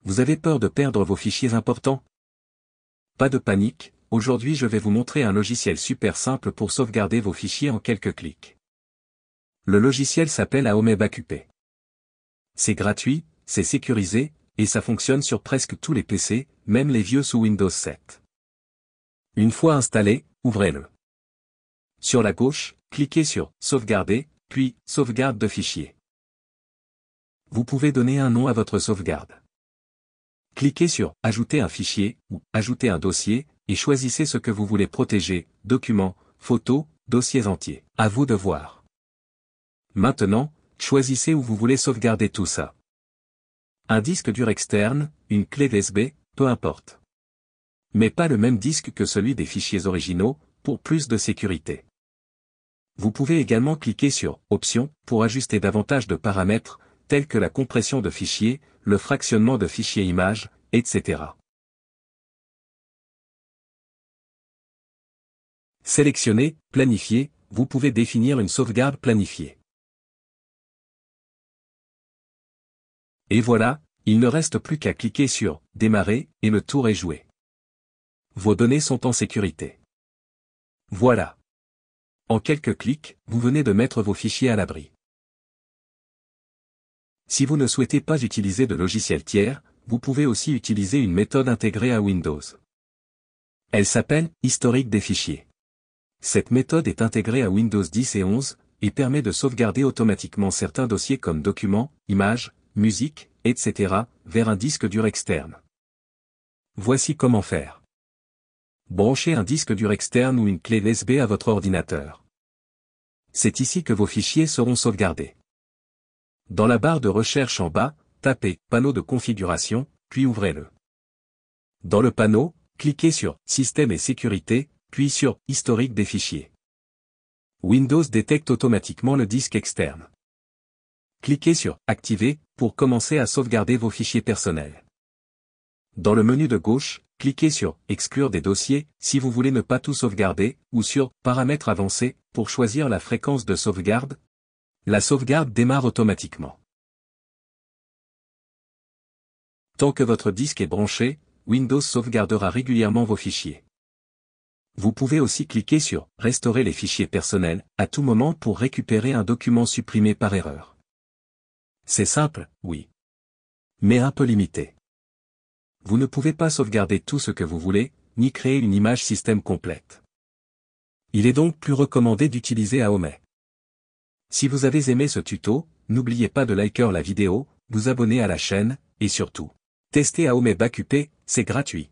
Vous avez peur de perdre vos fichiers importants? Pas de panique, aujourd'hui je vais vous montrer un logiciel super simple pour sauvegarder vos fichiers en quelques clics. Le logiciel s'appelle Aome Backup. C'est gratuit, c'est sécurisé, et ça fonctionne sur presque tous les PC, même les vieux sous Windows 7. Une fois installé, ouvrez-le. Sur la gauche, cliquez sur « Sauvegarder », puis « Sauvegarde de fichiers ». Vous pouvez donner un nom à votre sauvegarde. Cliquez sur « Ajouter un fichier » ou « Ajouter un dossier » et choisissez ce que vous voulez protéger, documents, photos, dossiers entiers. À vous de voir. Maintenant, choisissez où vous voulez sauvegarder tout ça. Un disque dur externe, une clé USB, peu importe. Mais pas le même disque que celui des fichiers originaux, pour plus de sécurité. Vous pouvez également cliquer sur « Options » pour ajuster davantage de paramètres, tels que la compression de fichiers, le fractionnement de fichiers images, etc. Sélectionnez « Planifier », vous pouvez définir une sauvegarde planifiée. Et voilà, il ne reste plus qu'à cliquer sur « Démarrer » et le tour est joué. Vos données sont en sécurité. Voilà. En quelques clics, vous venez de mettre vos fichiers à l'abri. Si vous ne souhaitez pas utiliser de logiciel tiers, vous pouvez aussi utiliser une méthode intégrée à Windows. Elle s'appelle « Historique des fichiers ». Cette méthode est intégrée à Windows 10 et 11, et permet de sauvegarder automatiquement certains dossiers comme documents, images, musique, etc., vers un disque dur externe. Voici comment faire. Branchez un disque dur externe ou une clé USB à votre ordinateur. C'est ici que vos fichiers seront sauvegardés. Dans la barre de recherche en bas, tapez « Panneau de configuration », puis ouvrez-le. Dans le panneau, cliquez sur « Système et sécurité », puis sur « Historique des fichiers ». Windows détecte automatiquement le disque externe. Cliquez sur « Activer » pour commencer à sauvegarder vos fichiers personnels. Dans le menu de gauche, cliquez sur « Exclure des dossiers » si vous voulez ne pas tout sauvegarder, ou sur « Paramètres avancés » pour choisir la fréquence de sauvegarde. La sauvegarde démarre automatiquement. Tant que votre disque est branché, Windows sauvegardera régulièrement vos fichiers. Vous pouvez aussi cliquer sur « Restaurer les fichiers personnels » à tout moment pour récupérer un document supprimé par erreur. C'est simple, oui. Mais un peu limité. Vous ne pouvez pas sauvegarder tout ce que vous voulez, ni créer une image système complète. Il est donc plus recommandé d'utiliser Aome. Si vous avez aimé ce tuto, n'oubliez pas de liker la vidéo, vous abonner à la chaîne, et surtout, testez Aome Backup, c'est gratuit.